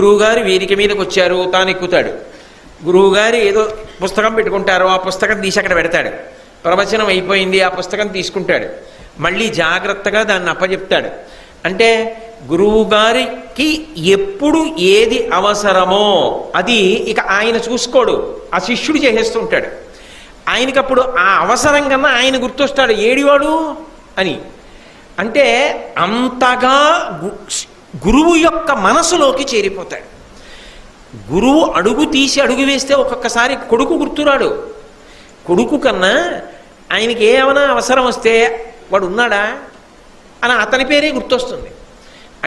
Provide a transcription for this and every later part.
గురువుగారు వేదిక మీదకి వచ్చారు, తాను ఎక్కుతాడు. గురువుగారు ఏదో పుస్తకం పెట్టుకుంటారు, ఆ పుస్తకం తీసి అక్కడ పెడతాడు. ప్రవచనం అయిపోయింది, ఆ పుస్తకం తీసుకుంటాడు, మళ్ళీ జాగ్రత్తగా దాన్ని అప్పచెప్తాడు. అంటే గురువుగారికి ఎప్పుడు ఏది అవసరమో అది ఇక ఆయన చూసుకోడు, ఆ శిష్యుడు చేసేస్తుంటాడు. ఆయనకప్పుడు ఆ అవసరం కన్నా ఆయన గుర్తొస్తాడు, ఏడివాడు అని. అంటే అంతగా గురువు యొక్క మనసులోకి చేరిపోతాడు. గురువు అడుగు తీసి అడుగు వేస్తే ఒక్కొక్కసారి కొడుకు గుర్తురాడు. కొడుకు కన్నా ఆయనకి ఏమైనా అవసరం వస్తే వాడు ఉన్నాడా అని అతని పేరే గుర్తొస్తుంది.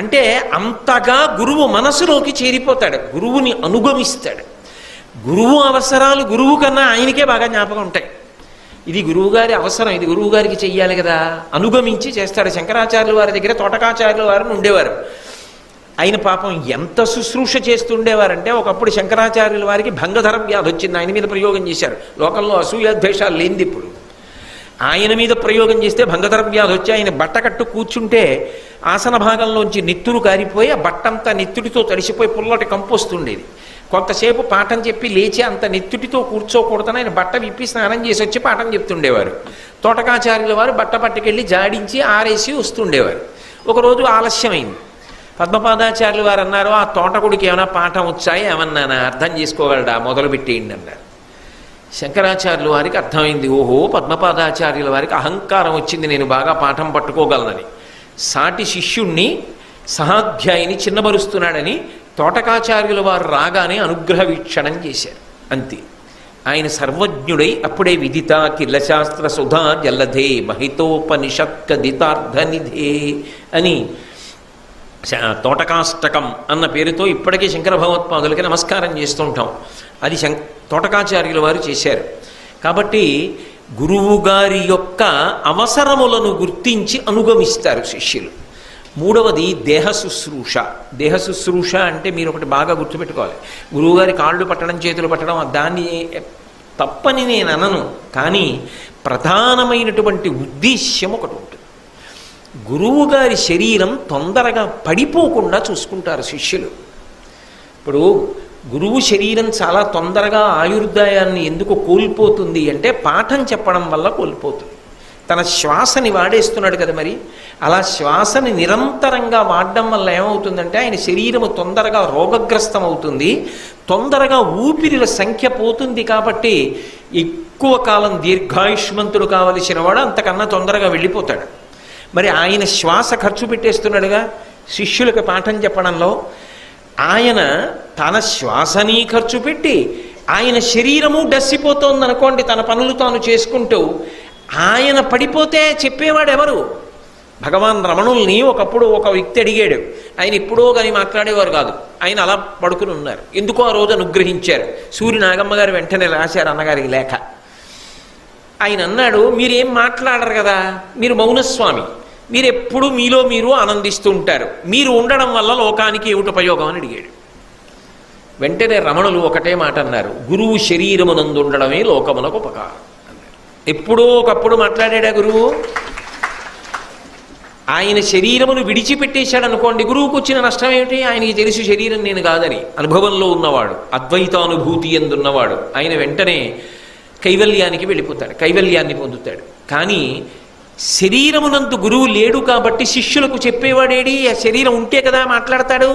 అంటే అంతగా గురువు మనసులోకి చేరిపోతాడు, గురువుని అనుగమిస్తాడు. గురువు అవసరాలు గురువు కన్నా ఆయనకే బాగా జ్ఞాపకం ఉంటాయి. ఇది గురువుగారి అవసరం, ఇది గురువుగారికి చెయ్యాలి కదా, అనుగమించి చేస్తాడు. శంకరాచార్యుల వారి దగ్గర తోటకాచార్యుల వారిని ఉండేవారు. ఆయన పాపం ఎంత శుశ్రూష చేస్తుండేవారంటే, ఒకప్పుడు శంకరాచార్యుల వారికి భంగధర వ్యాధి వచ్చింది, ఆయన మీద ప్రయోగం చేశారు. లోకంలో అసూయాద్వేషాలు లేనిది ఇప్పుడు. ఆయన మీద ప్రయోగం చేస్తే భంగధర వ్యాధి వచ్చి ఆయన బట్ట కట్టు కూర్చుంటే ఆసన భాగంలోంచి నెత్తురు కారిపోయి ఆ బట్టంతా నెత్తుడితో తడిసిపోయి పుల్లటి కంపు వస్తుండేది. కొంతసేపు పాఠం చెప్పి లేచి అంత నెత్తుటితో కూర్చోకూడదని ఆయన బట్ట విప్పి స్నానం చేసి వచ్చి పాఠం చెప్తుండేవారు. తోటకాచార్యుల వారు బట్ట పట్టుకెళ్ళి జాడించి ఆరేసి వస్తుండేవారు. ఒకరోజు ఆలస్యమైంది. పద్మపాదాచార్యులు వారు అన్నారు, ఆ తోటకుడికి ఏమైనా పాఠం వచ్చాయి ఏమన్నానా, అర్థం చేసుకోగలడా, మొదలు పెట్టేయండి అన్నారు. శంకరాచార్యుల వారికి అర్థమైంది, ఓహో పద్మపాదాచార్యుల వారికి అహంకారం వచ్చింది, నేను బాగా పాఠం పట్టుకోగలనని. సాటి శిష్యుణ్ణి సహాధ్యాయిని చిన్నబరుస్తున్నాడని తోటకాచార్యుల వారు రాగానే అనుగ్రహ వీక్షణం చేశారు. అంతే. ఆయన సర్వజ్ఞుడై అప్పుడే విదిత కిల్లశాస్త్ర సుధా జల్లధే మహితోపనిషత్కదితార్థనిధే అని తోటకాష్టకం అన్న పేరుతో ఇప్పటికీ శంకర భగవత్పాదులకి నమస్కారం చేస్తుంటాం. అది తోటకాచార్యుల వారు చేశారు. కాబట్టి గురువుగారి యొక్క అవసరములను గుర్తించి అనుగమిస్తారు శిష్యులు. మూడవది దేహ శుశ్రూష. దేహ శుశ్రూష అంటే మీరు ఒకటి బాగా గుర్తుపెట్టుకోవాలి. గురువుగారి కాళ్ళు పట్టడం, చేతులు పట్టడం దాన్ని తప్పని నేను అనను, కానీ ప్రధానమైనటువంటి ఉద్దేశ్యం ఒకటి ఉంటుంది. గురువుగారి శరీరం తొందరగా పడిపోకుండా చూసుకుంటారు శిష్యులు. ఇప్పుడు గురువు శరీరం చాలా తొందరగా ఆయుర్దాయాన్ని ఎందుకు కోల్పోతుంది అంటే పాఠం చెప్పడం వల్ల కోల్పోతుంది. తన శ్వాసని వాడేస్తున్నాడు కదా, మరి అలా శ్వాసని నిరంతరంగా వాడడం వల్ల ఏమవుతుందంటే ఆయన శరీరము తొందరగా రోగగ్రస్తం అవుతుంది, తొందరగా ఊపిరిల సంఖ్య పోతుంది. కాబట్టి ఎక్కువ కాలం దీర్ఘాయుష్మంతుడు కావలసిన వాడు అంతకన్నా తొందరగా వెళ్ళిపోతాడు. మరి ఆయన శ్వాస ఖర్చు పెట్టేస్తున్నాడుగా శిష్యులకు పాఠం చెప్పడంలో. ఆయన తన శ్వాసని ఖర్చు పెట్టి ఆయన శరీరము డస్సిపోతోందనుకోండి, తన పనులు తాను చేసుకుంటూ ఆయన పడిపోతే చెప్పేవాడు ఎవరు? భగవాన్ రమణుల్ని ఒకప్పుడు ఒక వ్యక్తి అడిగాడు. ఆయన ఎప్పుడో కానీ మాట్లాడేవారు కాదు, ఆయన అలా పడుకుని ఉన్నారు. ఎందుకో ఆ రోజు అనుగ్రహించారు. సూర్య నాగమ్మ గారు వెంటనే రాశారు అన్నగారికి లేఖ. ఆయన అన్నాడు, మీరేం మాట్లాడరు కదా, మీరు మౌనస్వామి, మీరు ఎప్పుడు మీలో మీరు ఆనందిస్తూ ఉంటారు, మీరు ఉండడం వల్ల లోకానికి ఏమిటి ఉపయోగం అని అడిగాడు. వెంటనే రమణులు ఒకటే మాట అన్నారు, గురువు శరీరమునందు ఉండడమే లోకమునకు ఉపకారం అన్నారు. ఎప్పుడో ఒకప్పుడు మాట్లాడాడా గురువు? ఆయన శరీరమును విడిచిపెట్టేశాడు అనుకోండి, గురువుకు వచ్చిన నష్టం ఏమిటి? ఆయనకి తెలుసు శరీరం నేను కాదని. అనుభవంలో ఉన్నవాడు, అద్వైతానుభూతి ఎందున్నవాడు, ఆయన వెంటనే కైవల్యానికి వెళ్ళిపోతాడు, కైవల్యాన్ని పొందుతాడు. కానీ శరీరమునందు గురువు లేడు కాబట్టి శిష్యులకు చెప్పేవాడేడి? ఆ శరీరం ఉంటే కదా మాట్లాడతాడు.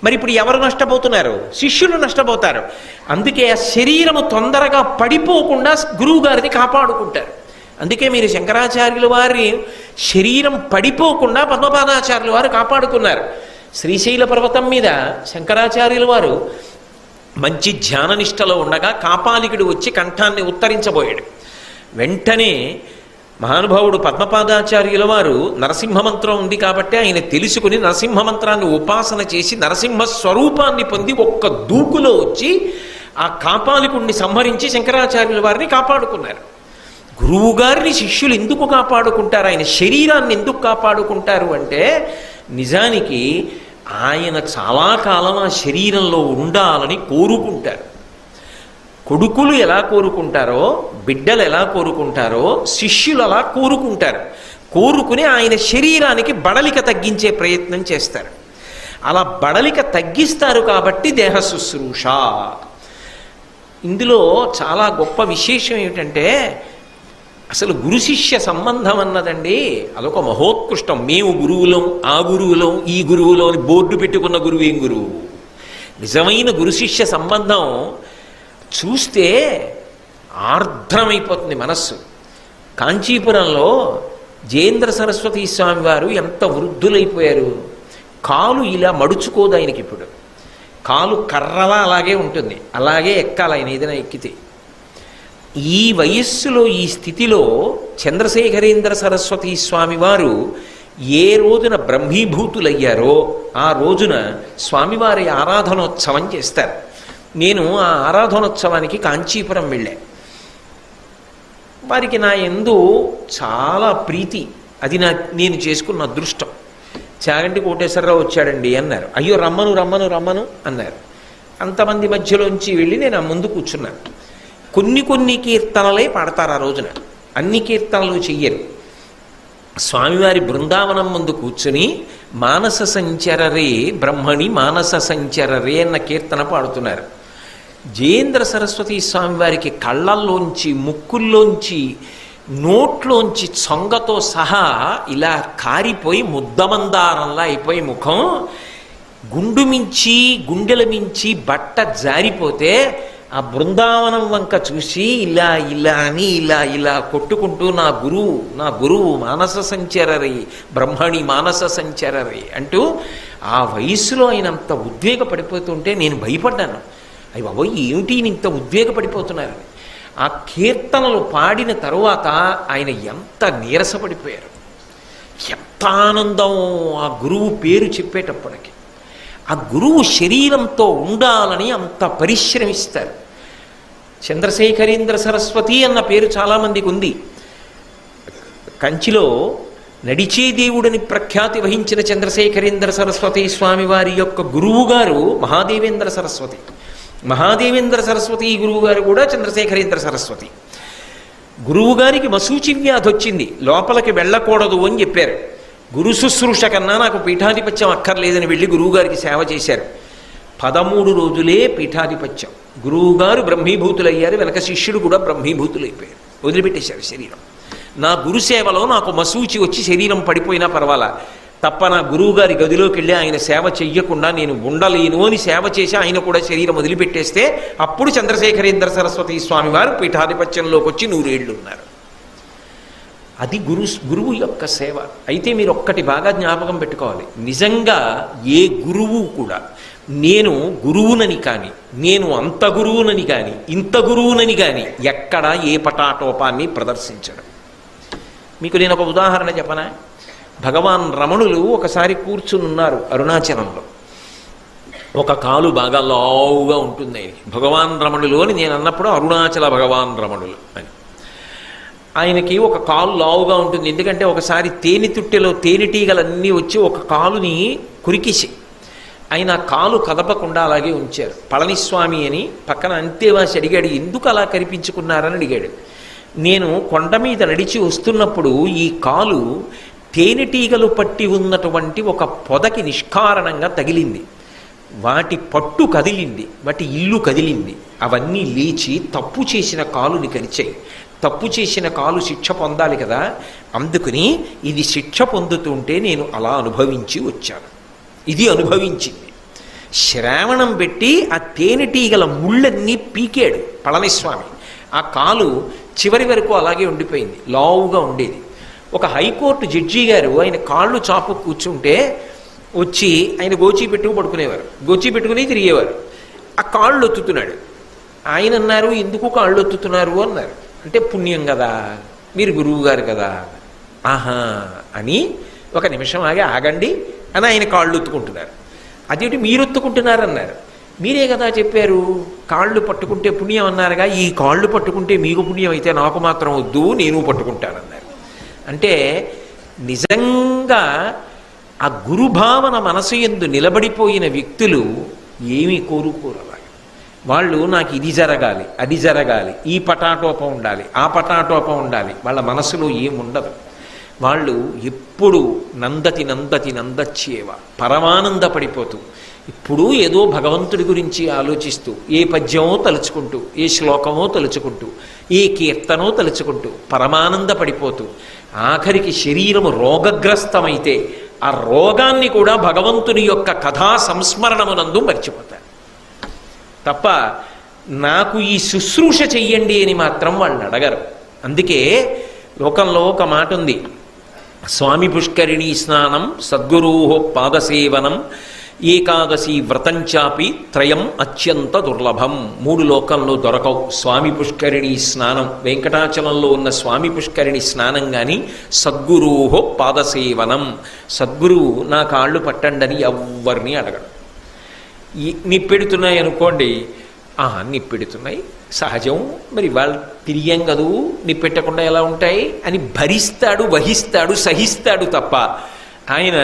మరి ఇప్పుడు ఎవరు నష్టపోతున్నారు? శిష్యులు నష్టపోతారు. అందుకే ఆ శరీరము తొందరగా పడిపోకుండా గురువు గారిని కాపాడుకుంటారు. అందుకే మీరు శంకరాచార్యుల వారి శరీరం పడిపోకుండా పద్మపాదాచార్యుల వారు కాపాడుకున్నారు. శ్రీశైల పర్వతం మీద శంకరాచార్యుల వారు మంచి ధ్యాననిష్టలో ఉండగా కాపాలికుడు వచ్చి కంఠాన్ని ఉత్తరించబోయాడు. వెంటనే మహానుభావుడు పద్మపాదాచార్యుల వారు నరసింహమంత్రం ఉంది కాబట్టి ఆయన తెలుసుకుని నరసింహమంత్రాన్ని ఉపాసన చేసి నరసింహ స్వరూపాన్ని పొంది ఒక్క దూకులో వచ్చి ఆ కాపాలికుడిని సంహరించి శంకరాచార్యుల వారిని కాపాడుకున్నారు. గురువుగారిని శిష్యులు ఎందుకు కాపాడుకుంటారు? ఆయన శరీరాన్ని ఎందుకు కాపాడుకుంటారు అంటే, నిజానికి ఆయన చాలా కాలం ఆ శరీరంలో ఉండాలని కోరుకుంటారు. కొడుకులు ఎలా కోరుకుంటారో, బిడ్డలు ఎలా కోరుకుంటారో, శిష్యులు అలా కోరుకుంటారు. కోరుకుని ఆయన శరీరానికి బడలిక తగ్గించే ప్రయత్నం చేస్తారు. అలా బడలిక తగ్గిస్తారు కాబట్టి దేహ శుశ్రూష. ఇందులో చాలా గొప్ప విశేషం ఏమిటంటే అసలు గురు శిష్య సంబంధం అన్నదండి అదొక మహోత్కృష్టం. మేము గురువులం, ఆ గురువులం, ఈ గురువులో అని బోర్డు పెట్టుకున్న గురువు ఏం గురువు? నిజమైన గురు శిష్య సంబంధం చూస్తే ఆర్ద్రమైపోతుంది మనస్సు. కాంచీపురంలో జయేంద్ర సరస్వతి స్వామి వారు ఎంత వృద్ధులైపోయారు. కాలు ఇలా మడుచుకోదు ఆయనకి. ఇప్పుడు కాలు కర్రలా అలాగే ఉంటుంది, అలాగే ఎక్కాలి ఆయన ఏదైనా ఎక్కితే. ఈ వయస్సులో ఈ స్థితిలో చంద్రశేఖరేంద్ర సరస్వతి స్వామి వారు ఏ రోజున బ్రహ్మీభూతులయ్యారో ఆ రోజున స్వామివారి ఆరాధనోత్సవం చేస్తారు. నేను ఆ ఆరాధనోత్సవానికి కాంచీపురం వెళ్ళా. వారికి నా యందు చాలా ప్రీతి. అది నేను చేసుకున్న అదృష్టం. చాగంటి కోటేశ్వరరావు వచ్చాడండి అన్నారు. అయ్యో రమ్మను రమ్మను రమ్మను అన్నారు. అంతమంది మధ్యలోంచి వెళ్ళి నేను ఆ ముందు కూర్చున్నాను. కొన్ని కీర్తనలే పాడతారు ఆ రోజున, అన్ని కీర్తనలు చెయ్యరు. స్వామివారి బృందావనం ముందు కూర్చుని మానస సంచరరే బ్రహ్మణి మానస సంచరరే అన్న కీర్తన పాడుతున్నారు. జయేంద్ర సరస్వతి స్వామివారికి కళ్ళల్లోంచి, ముక్కుల్లోంచి, నోట్లోంచి చొంగతో సహా ఇలా కారిపోయి ముద్దమందారంలా అయిపోయి ముఖం, గుండు మించి గుండెల మించి బట్ట జారిపోతే ఆ బృందావనం వంక చూసి ఇలా ఇలా అని ఇలా కొట్టుకుంటూ నా గురువు మానస సంచరరి బ్రహ్మణి మానస సంచరరి అంటూ ఆ వయస్సులో ఆయన అంత ఉద్వేగపడిపోతుంటే నేను భయపడ్డాను. అయ్యి బాబోయ్ ఏమిటి ఇంత ఉద్వేగపడిపోతున్నారు. ఆ కీర్తనలు పాడిన తరువాత ఆయన ఎంత నీరసపడిపోయారు, ఎంత ఆనందం ఆ గురువు పేరు చెప్పేటప్పటికి. ఆ గురువు శరీరంతో ఉండాలని అంత పరిశ్రమిస్తారు. చంద్రశేఖరేంద్ర సరస్వతి అన్న పేరు చాలామందికి ఉంది. కంచిలో నడిచే దేవుడని ప్రఖ్యాతి వహించిన చంద్రశేఖరేంద్ర సరస్వతి స్వామివారి యొక్క గురువు గారు మహాదేవేంద్ర సరస్వతి. మహాదేవేంద్ర సరస్వతి గురువు గారు కూడా చంద్రశేఖరేంద్ర సరస్వతి. గురువుగారికి మశూచి వ్యాధి వచ్చింది, లోపలికి వెళ్ళకూడదు అని చెప్పారు. గురు శుశ్రూష కన్నా నాకు పీఠాధిపత్యం అక్కర్లేదని వెళ్ళి గురువుగారికి సేవ చేశారు. 13 రోజులే పీఠాధిపత్యం. గురువుగారు బ్రహ్మీభూతులయ్యారు, వెనక శిష్యుడు కూడా బ్రహ్మీభూతులైపోయారు, వదిలిపెట్టేశారు శరీరం. నా గురుసేవలో నాకు మశూచి వచ్చి శరీరం పడిపోయినా పర్వాలా, తప్ప నా గురువుగారి గదిలోకి వెళ్ళి ఆయన సేవ చెయ్యకుండా నేను ఉండలేను అని సేవ చేసి ఆయన కూడా శరీరం వదిలిపెట్టేస్తే అప్పుడు చంద్రశేఖరేంద్ర సరస్వతి స్వామి వారు పీఠాధిపత్యంలోకి వచ్చి 100 ఏళ్ళు ఉన్నారు. అది గురువు యొక్క సేవ. అయితే మీరు ఒక్కటి బాగా జ్ఞాపకం పెట్టుకోవాలి, నిజంగా ఏ గురువు కూడా నేను గురువునని కానీ, నేను అంత గురువునని కానీ, ఇంత గురువునని కానీ ఎక్కడా ఏ పటాటోపాన్ని ప్రదర్శించడం. మీకు నేను ఒక ఉదాహరణ చెప్పనా? భగవాన్ రమణులు ఒకసారి కూర్చునున్నారు అరుణాచలంలో. ఒక కాలు బాగా లావుగా ఉంటుంది. భగవాన్ రమణులు అని నేను అన్నప్పుడు అరుణాచల భగవాన్ రమణులు అని. ఆయనకి ఒక కాలు లావుగా ఉంటుంది, ఎందుకంటే ఒకసారి తేనె తుట్టెలో తేనెటీగలన్నీ వచ్చి ఒక కాలుని కురికేసి ఆయన కాలు కదపకుండా అలాగే ఉంచారు. పళనిస్వామి అని పక్కన అంతేవాసి అడిగాడు, ఎందుకు అలా కనిపించుకున్నారని అడిగాడు. నేను కొండ మీద నడిచి వస్తున్నప్పుడు ఈ కాలు తేనెటీగలు పట్టి ఉన్నటువంటి ఒక పొదకి నిష్కారణంగా తగిలింది. వాటి పట్టు కదిలింది, వాటి ఇల్లు కదిలింది, అవన్నీ లేచి తప్పు చేసిన కాలుని కరిచాయి. తప్పు చేసిన కాలు శిక్ష పొందాలి కదా, అందుకని ఇది శిక్ష పొందుతుంటే నేను అలా అనుభవించి వచ్చాను. ఇది అనుభవించింది. శ్రావణం పెట్టి ఆ తేనెటీగల ముళ్ళన్నీ పీకాడు పళనిస్వామి. ఆ కాలు చివరి వరకు అలాగే ఉండిపోయింది, లావుగా ఉండేది. ఒక హైకోర్టు జడ్జి గారు ఆయన కాళ్ళు చాపు కూర్చుంటే వచ్చి ఆయన గోచి పెట్టుకు పడుకునేవారు, గోచి పెట్టుకుని తిరిగేవారు. ఆ కాళ్ళు ఒత్తుతున్నాడు. ఆయన అన్నారు, ఎందుకు కాళ్ళు ఒత్తుతున్నారు అన్నారు. అంటే పుణ్యం కదా, మీరు గురువు గారు కదా. ఆహా అని ఒక నిమిషం ఆగండి అని ఆయన కాళ్ళు ఒత్తుకుంటున్నారు. అదేంటి మీరు ఒత్తుకుంటున్నారన్నారు. మీరే కదా చెప్పారు కాళ్ళు పట్టుకుంటే పుణ్యం అన్నారుగా, ఈ కాళ్ళు పట్టుకుంటే మీకు పుణ్యం అయితే నాకు మాత్రం వద్దు, నేను పట్టుకుంటానన్నారు. అంటే నిజంగా ఆ గురుభావన మనసు యందు నిలబడిపోయిన వ్యక్తులు ఏమీ కోరుకోరు. వాళ్ళు నాకు ఇది జరగాలి, అది జరగాలి, ఈ పటాటోపం ఉండాలి, ఆ పటాటోపం ఉండాలి, వాళ్ళ మనసులో ఏముండదు. వాళ్ళు ఎప్పుడు నందతి నందతి నందచ్చేవ పరమానందపడిపోతూ ఇప్పుడు ఏదో భగవంతుడి గురించి ఆలోచిస్తూ ఏ పద్యమో తలుచుకుంటూ ఏ శ్లోకమో తలుచుకుంటూ ఏ కీర్తనో తలుచుకుంటూ పరమానందపడిపోతూ ఆఖరికి శరీరము రోగగ్రస్తమైతే ఆ రోగాన్ని కూడా భగవంతుని యొక్క కథా సంస్మరణమునందు మర్చిపోతారు తప్ప నాకు ఈ శుశ్రూష చెయ్యండి అని మాత్రం వాళ్ళని అడగరు. అందుకే లోకంలో ఒక మాట ఉంది, స్వామి పుష్కరిణీ స్నానం సద్గురో పాదసేవనం ఏకాదశి వ్రతంచాపి త్రయం అత్యంత దుర్లభం. 3 లోకంలో దొరకవు. స్వామి పుష్కరిణీ స్నానం, వెంకటాచలంలో ఉన్న స్వామి పుష్కరిణి స్నానం కానీ సద్గురో పాదసేవనం, సద్గురువు నా కాళ్ళు పట్టండని ఎవ్వరిని అడగడు. నిప్పెడుతున్నాయి అనుకోండి, నిప్పెడుతున్నాయి సహజం, మరి వాళ్ళు తిరిగాం కదూ నిప్పెట్టకుండా ఎలా ఉంటాయి అని భరిస్తాడు, వహిస్తాడు, సహిస్తాడు తప్ప ఆయన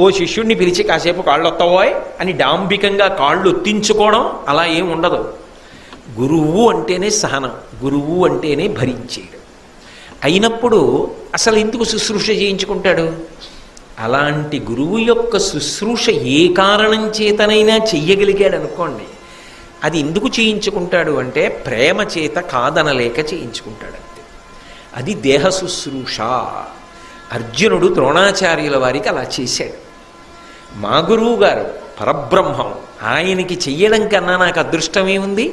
ఓ శిష్యుడిని పిలిచి కాసేపు కాళ్ళు వస్తావోయ్ అని డాంబికంగా కాళ్ళు ఒత్తించుకోవడం అలా ఏం ఉండదు. గురువు అంటేనే సహనం, గురువు అంటేనే భరించేయడం. అయినప్పుడు అసలు ఎందుకు శుశ్రూష చేయించుకుంటాడు? అలాంటి గురువు యొక్క శుశ్రూష ఏ కారణం చేతనైనా చెయ్యగలిగాడు అనుకోండి, అది ఎందుకు చేయించుకుంటాడు అంటే ప్రేమ చేత కాదనలేక చేయించుకుంటాడు అంతే. అది దేహ శుశ్రూష. అర్జునుడు ద్రోణాచార్యుల వారికి అలా చేశాడు. మా గురువు గారు పరబ్రహ్మం, ఆయనకి చెయ్యడం కన్నా నాకు అదృష్టమేముంది?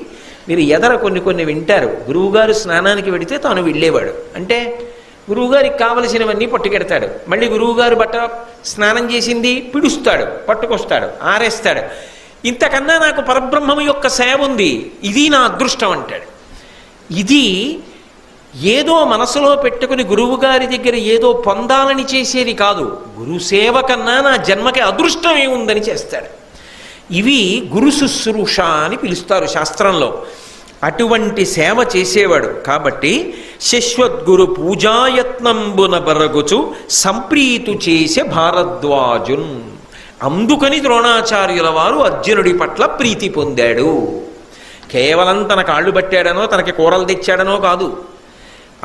మీరు ఎదర కొన్ని వింటారు, గురువుగారు స్నానానికి వెడితే తాను వెళ్ళేవాడు అంటే గురువుగారికి కావలసినవన్నీ పట్టుకెడతాడు, మళ్ళీ గురువుగారు బట్ట స్నానం చేసింది పిడుస్తాడు, పట్టుకొస్తాడు, ఆరేస్తాడు. ఇంతకన్నా నాకు పరబ్రహ్మం యొక్క సేవ ఉంది, ఇది నా అదృష్టం అంటాడు. ఇది ఏదో మనసులో పెట్టుకుని గురువుగారి దగ్గర ఏదో పొందాలని చేసేది కాదు, గురుసేవ కన్నా నా జన్మకి అదృష్టం ఏముందని చేస్తాడు. ఇవి గురు శుశ్రూష అని పిలుస్తారు శాస్త్రంలో. అటువంటి సేవ చేసేవాడు కాబట్టి శశ్వద్గురు పూజాయత్నంబున బరగుచు సంప్రీతు చేసే భారద్వాజున్. అందుకని ద్రోణాచార్యుల వారు అర్జునుడి పట్ల ప్రీతి పొందాడు. కేవలం తన కాళ్ళు పట్టాడనో తనకి కూరలు తెచ్చాడనో కాదు,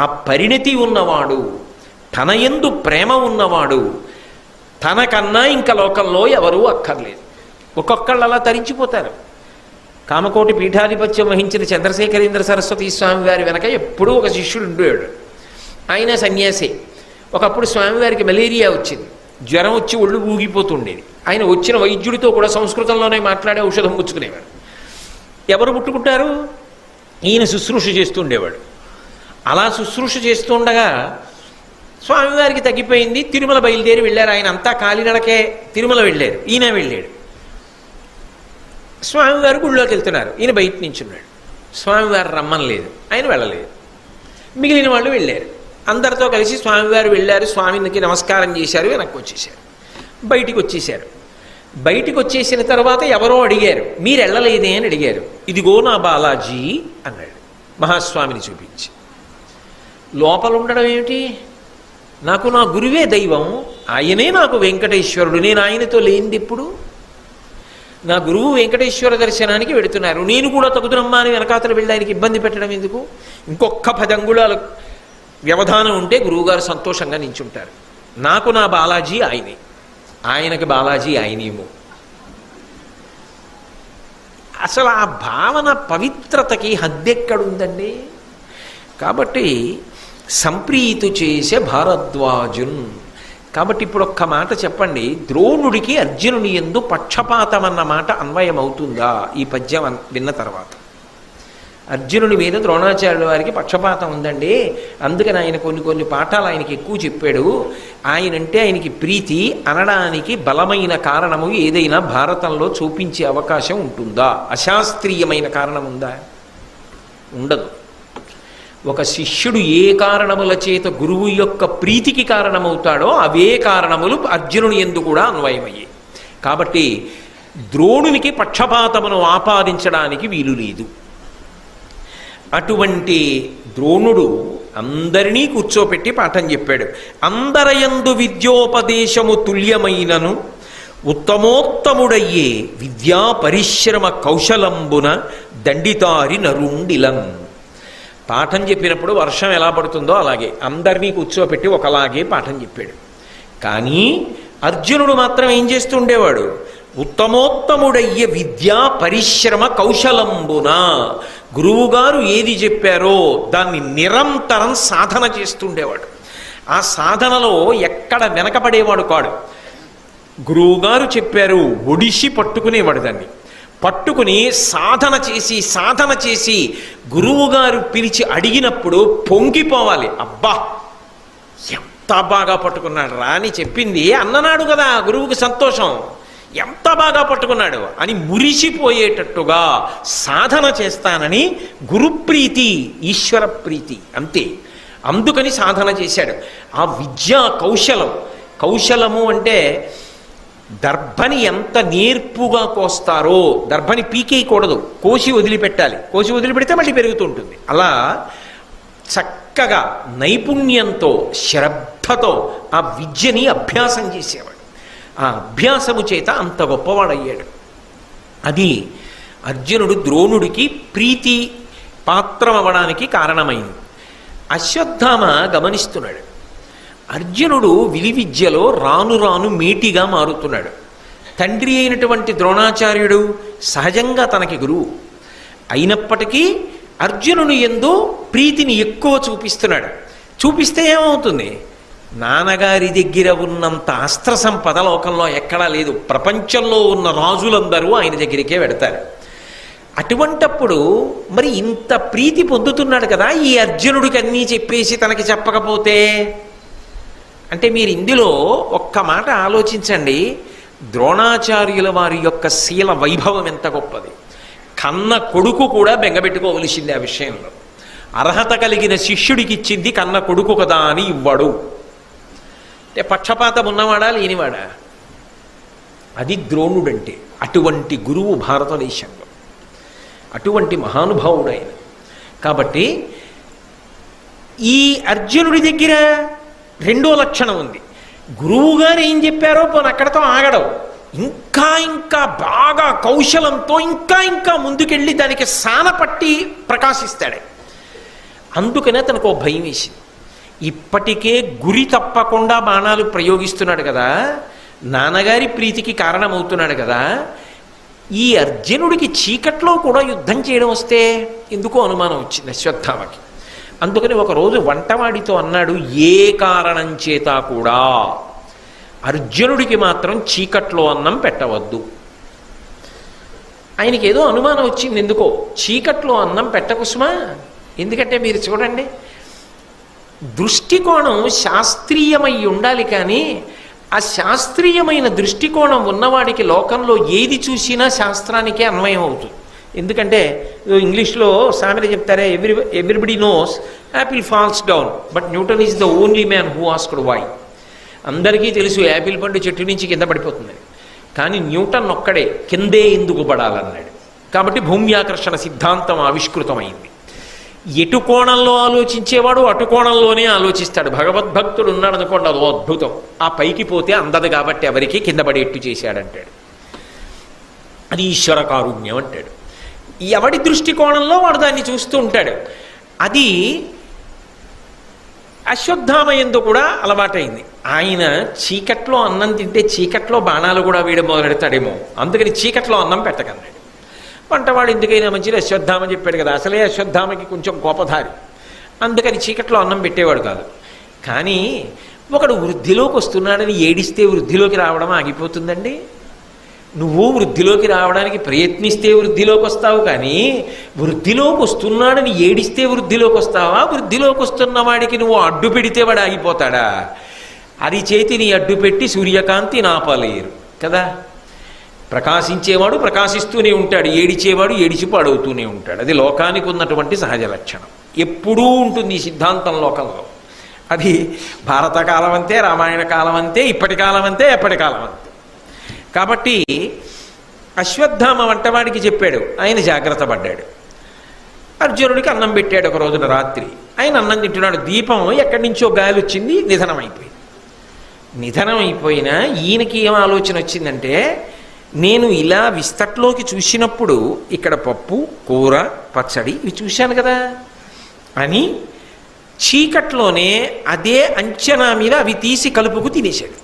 ఆ పరిణతి ఉన్నవాడు, తన యందు ప్రేమ ఉన్నవాడు, తనకన్నా ఇంకా లోకంలో ఎవరూ అక్కర్లేదు. ఒక్కొక్కళ్ళు అలా తరించిపోతారు. కామకోటి పీఠాధిపత్యం వహించిన చంద్రశేఖరేంద్ర సరస్వతి స్వామి వారి వెనక ఎప్పుడూ ఒక శిష్యుడు ఉండేవాడు. ఆయన సన్యాసి. ఒకప్పుడు స్వామివారికి మలేరియా వచ్చింది, జ్వరం వచ్చి ఒళ్ళు ఊగిపోతుండేది. ఆయన వచ్చిన వైద్యుడితో కూడా సంస్కృతంలోనే మాట్లాడే ఔషధం పుచ్చుకునేవాడు. ఎవరు పుట్టుకుంటారు? ఈయన శుశ్రూష చేస్తుండేవాడు. అలా శుశ్రూష చేస్తుండగా స్వామివారికి తగ్గిపోయింది, తిరుమల బయలుదేరి వెళ్ళారు. ఆయన అంతా కాలినడకే తిరుమల వెళ్ళారు, ఈయన వెళ్ళాడు. స్వామివారు గుళ్ళోకి వెళ్తున్నారు, ఈయన బయట నించున్నాడు. స్వామివారు రమ్మనలేదు, ఆయన వెళ్ళలేదు. మిగిలిన వాళ్ళు వెళ్ళారు, అందరితో కలిసి స్వామివారు వెళ్ళారు, స్వామికి నమస్కారం చేశారు, వెనక్కి వచ్చేసారు. బయటికి వచ్చేసారు. బయటికి వచ్చేసిన తర్వాత ఎవరో అడిగారు, మీరు వెళ్ళలేదే అని అడిగారు. ఇదిగో నా బాలాజీ అన్నాడు మహాస్వామిని చూపించి. లోపల ఉండడం ఏమిటి? నాకు నా గురువే దైవం, ఆయనే నాకు వెంకటేశ్వరుడు, నేను ఆయనతో లేనిది ఎప్పుడు? నా గురువు వెంకటేశ్వర దర్శనానికి వెడుతున్నారు, నేను కూడా తగుదునమ్మా అని వెనకాతలు వెళ్ళి ఆయనకి ఇబ్బంది పెట్టడం ఎందుకు? ఇంకొక 10 అంగుళాలు వ్యవధానం ఉంటే గురువుగారు సంతోషంగా నించుంటారు. నాకు నా బాలాజీ ఆయనే, ఆయనకి బాలాజీ ఆయనేమో. అసలు ఆ భావన పవిత్రతకి హద్దెక్కడుందండి? కాబట్టి సంప్రీతు చేసే భారద్వాజున్. కాబట్టి ఇప్పుడు ఒక్క మాట చెప్పండి, ద్రోణుడికి అర్జునుని యందు పక్షపాతం అన్న మాట అన్వయమవుతుందా ఈ పద్యం విన్న తర్వాత? అర్జునుడి మీద ద్రోణాచార్యుల వారికి పక్షపాతం ఉందండి, అందుకని ఆయన కొన్ని పాఠాలు ఆయనకి ఎక్కువ చెప్పాడు, ఆయనంటే ఆయనకి ప్రీతి అనడానికి బలమైన కారణము ఏదైనా భారతంలో చూపించే అవకాశం ఉంటుందా? అశాస్త్రీయమైన కారణం ఉందా? ఉండదు. ఒక శిష్యుడు ఏ కారణముల చేత గురువు యొక్క ప్రీతికి కారణమవుతాడో అవే కారణములు అర్జునుని యందు కూడా అన్వయమయ్యాయి. కాబట్టి ద్రోణునికి పక్షపాతమును ఆపాదించడానికి వీలు లేదు. అటువంటి ద్రోణుడు అందరినీ కూర్చోపెట్టి పాఠం చెప్పాడు. అందరయందు విద్యోపదేశము తుల్యమైనను ఉత్తమోత్తముడయ్యే విద్యా పరిశ్రమ కౌశలంబున దండితారి నరుండిలం. పాఠం చెప్పినప్పుడు వర్షం ఎలా పడుతుందో అలాగే అందరినీ కూర్చోపెట్టి ఒకలాగే పాఠం చెప్పాడు. కానీ అర్జునుడు మాత్రం ఏం చేస్తూ ఉండేవాడు? ఉత్తమోత్తముడయ్యే విద్యా పరిశ్రమ కౌశలంబున గురువుగారు ఏది చెప్పారో దాన్ని నిరంతరం సాధన చేస్తుండేవాడు. ఆ సాధనలో ఎక్కడ వెనకబడేవాడు కాడు. గురువుగారు చెప్పారు, ఒడిసి పట్టుకునేవాడు. దాన్ని పట్టుకుని సాధన చేసి గురువుగారు పిలిచి అడిగినప్పుడు పొంగిపోవాలి. అబ్బా ఎంత బాగా పట్టుకున్నాడు రా అని చెప్పింది అన్ననాడు కదా, గురువుకి సంతోషం. ఎంత బాగా పట్టుకున్నాడు అని మురిసిపోయేటట్టుగా సాధన చేస్తానని గురుప్రీతి, ఈశ్వర ప్రీతి అంతే. అందుకని సాధన చేశాడు. ఆ విద్యా కౌశలము అంటే దర్భని ఎంత నేర్పుగా కోస్తారో, దర్భని పీకేయకూడదు, కోసి వదిలిపెట్టాలి. కోసి వదిలిపెడితే మళ్ళీ పెరుగుతూ ఉంటుంది. అలా చక్కగా నైపుణ్యంతో శ్రద్ధతో ఆ విద్యని అభ్యాసం చేసేవాడు. ఆ అభ్యాసము చేత అంత గొప్పవాడయ్యాడు. అది అర్జునుడు ద్రోణుడికి ప్రీతి పాత్రం అవ్వడానికి కారణమైంది. అశ్వత్థామ గమనిస్తున్నాడు. అర్జునుడు విలువిద్యలో రాను రాను మేటిగా మారుతున్నాడు. తండ్రి అయినటువంటి ద్రోణాచార్యుడు సహజంగా తనకి గురువు అయినప్పటికీ అర్జునుని యందు ప్రీతిని ఎక్కువ చూపిస్తున్నాడు. చూపిస్తే ఏమవుతుంది? నాన్నగారి దగ్గర ఉన్నంత అస్త్ర సంపద లోకంలో ఎక్కడా లేదు. ప్రపంచంలో ఉన్న రాజులందరూ ఆయన దగ్గరికే వెడతారు. అటువంటప్పుడు మరి ఇంత ప్రీతి పొందుతున్నాడు కదా, ఈ అర్జునుడికి అన్నీ చెప్పేసి తనకి చెప్పకపోతే అంటే మీరు ఇందులో ఒక్క మాట ఆలోచించండి. ద్రోణాచార్యుల వారి యొక్క శీల వైభవం ఎంత గొప్పది. కన్న కొడుకు కూడా బెంగబెట్టుకోవలసింది ఆ విషయంలో. అర్హత కలిగిన శిష్యుడికి ఇచ్చింది కన్న కొడుకు కదా అని ఇవ్వడు. అంటే పక్షపాతం ఉన్నవాడా లేనివాడా? అది ద్రోణుడంటే. అటువంటి గురువు భారతదేశంలో, అటువంటి మహానుభావుడైన. కాబట్టి ఈ అర్జునుడి దగ్గర రెండో లక్షణం ఉంది. గురువుగారు ఏం చెప్పారో పోనీ అక్కడతో ఆగడవు. ఇంకా బాగా కౌశలంతో ఇంకా ముందుకెళ్ళి దానికి సానపట్టి ప్రకాశిస్తాడు. అందుకనే తనకు ఓ భయం వేసింది. ఇప్పటికే గురి తప్పకుండా బాణాలు ప్రయోగిస్తున్నాడు కదా, నాన్నగారి ప్రీతికి కారణమవుతున్నాడు కదా, ఈ అర్జునుడికి చీకట్లో కూడా యుద్ధం చేయడం వస్తే ఎందుకో అనుమానం వచ్చింది అశ్వత్థామకి. అందుకని ఒకరోజు వంటవాడితో అన్నాడు, ఏ కారణం చేత కూడా అర్జునుడికి మాత్రం చీకట్లో అన్నం పెట్టవద్దు. ఆయనకి ఏదో అనుమానం వచ్చింది. ఎందుకో చీకట్లో అన్నం పెట్టకుసుమా. ఎందుకంటే మీరు చూడండి, దృష్టికోణం శాస్త్రీయమై ఉండాలి. కానీ ఆ శాస్త్రీయమైన దృష్టికోణం ఉన్నవాడికి లోకంలో ఏది చూసినా శాస్త్రానికే అన్వయం అవుతుంది. ఎందుకంటే ఇంగ్లీష్లో సామెత చెప్తారే, everybody knows apple falls down but Newton is the only man who asked why. అందరికీ తెలుసు యాపిల్ పండు చెట్టు నుంచి కింద పడిపోతుంది, కానీ న్యూటన్ ఒక్కడే కిందే ఎందుకు పడాలన్నాడు. కాబట్టి భూమ్యాకర్షణ సిద్ధాంతం ఆవిష్కృతమైంది. ఎటు కోణంలో ఆలోచించేవాడు అటు కోణంలోనే ఆలోచిస్తాడు. భగవద్భక్తుడు ఉన్నాడు అనుకోండి, అదో అద్భుతం. ఆ పైకి పోతే అందదు కాబట్టి ఎవరికి కింద పడేట్టు చేశాడంటాడు. అది ఈశ్వర కారుణ్యం అంటాడు. ఎవడి దృష్టికోణంలో వాడు దాన్ని చూస్తూ ఉంటాడు. అది అశ్వత్థామయందు కూడా అలవాటైంది. ఆయన చీకట్లో అన్నం తింటే చీకట్లో బాణాలు కూడా వేయడం మొదలెడతాడేమో, అందుకని చీకట్లో అన్నం పెట్టకన్నాడు. వంటవాడు ఎందుకైనా మంచిది అశ్వత్థామ చెప్పాడు కదా, అసలే అశ్వత్థామకి కొంచెం కోపధారి, అందుకని చీకట్లో అన్నం పెట్టేవాడు కాదు. కానీ ఒకడు వృద్ధిలోకి వస్తున్నాడని ఏడిస్తే వృద్ధిలోకి రావడం ఆగిపోతుందండి. నువ్వు వృద్ధిలోకి రావడానికి ప్రయత్నిస్తే వృద్ధిలోకి వస్తావు, కానీ వృద్ధిలోకి వస్తున్నాడని ఏడిస్తే వృద్ధిలోకి వస్తావా? వృద్ధిలోకి వస్తున్న వాడికి నువ్వు అడ్డు పెడితే వాడు ఆగిపోతాడా? అది చేతిని అడ్డు పెట్టి సూర్యకాంతి నాపలేరు కదా. ప్రకాశించేవాడు ప్రకాశిస్తూనే ఉంటాడు, ఏడిచేవాడు ఏడిచి పాడవుతూనే ఉంటాడు. అది లోకానికి ఉన్నటువంటి సహజ లక్షణం. ఎప్పుడూ ఉంటుంది ఈ సిద్ధాంతం లోకంలో. అది భారత కాలం అంతే, రామాయణ కాలం అంతే, ఇప్పటి కాలం అంతే, ఎప్పటి కాలం అంతే. కాబట్టి అశ్వత్థామ వంటవాడికి చెప్పాడు, ఆయన జాగ్రత్త పడ్డాడు. అర్జునుడికి అన్నం పెట్టాడు ఒక రోజున రాత్రి. ఆయన అన్నం తింటున్నాడు, దీపం ఎక్కడి నుంచో గాలి వచ్చింది, నిధనం అయిపోయింది. నిధనం అయిపోయినా ఈయనకి ఏం ఆలోచన వచ్చిందంటే, నేను ఇలా విస్తట్లోకి చూసినప్పుడు ఇక్కడ పప్పు, కూర, పచ్చడి ఇవి చూశాను కదా, అని చీకట్లోనే అదే అంచనా మీద అవి తీసి కలుపుకు తినేశాడు.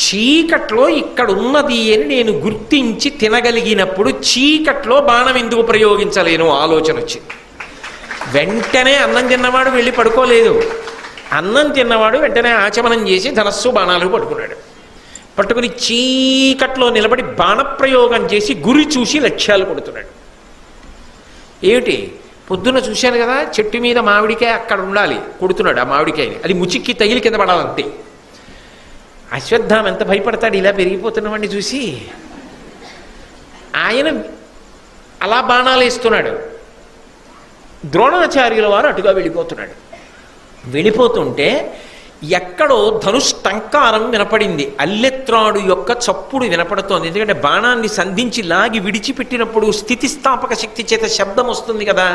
చీకట్లో ఇక్కడున్నది అని నేను గుర్తించి తినగలిగినప్పుడు చీకట్లో బాణం ఎందుకు ప్రయోగించలేను ఆలోచన వచ్చింది. వెంటనే అన్నం తిన్నవాడు వెళ్ళి పడుకోలేదు. అన్నం తిన్నవాడు వెంటనే ఆచమనం చేసి ధనస్సు బాణాలు పట్టుకున్నాడు. పట్టుకుని చీకట్లో నిలబడి బాణప్రయోగం చేసి గురి చూసి లక్ష్యాలు కొడుతున్నాడు. ఏమిటి, పొద్దున్న చూశాను కదా చెట్టు మీద మామిడికాయ అక్కడ ఉండాలి, కొడుతున్నాడు ఆ మామిడికాయని, అది ముచిక్కి తగిలి కింద పడాలంతే. అశ్వత్థామ ఎంత భయపడతాడు ఇలా పెరిగిపోతున్నవాడిని చూసి. ఆయన అలా బాణాలు వేస్తున్నాడు. ద్రోణాచార్యుల వారు అటుగా వెళ్ళిపోతున్నాడు. వెళ్ళిపోతుంటే ఎక్కడో ధనుష్టంకారం వినపడింది. అల్లెత్రాడు యొక్క చప్పుడు వినపడుతోంది. ఎందుకంటే బాణాన్ని సంధించి లాగి విడిచిపెట్టినప్పుడు స్థితిస్థాపక శక్తి చేత శబ్దం వస్తుంది కదా,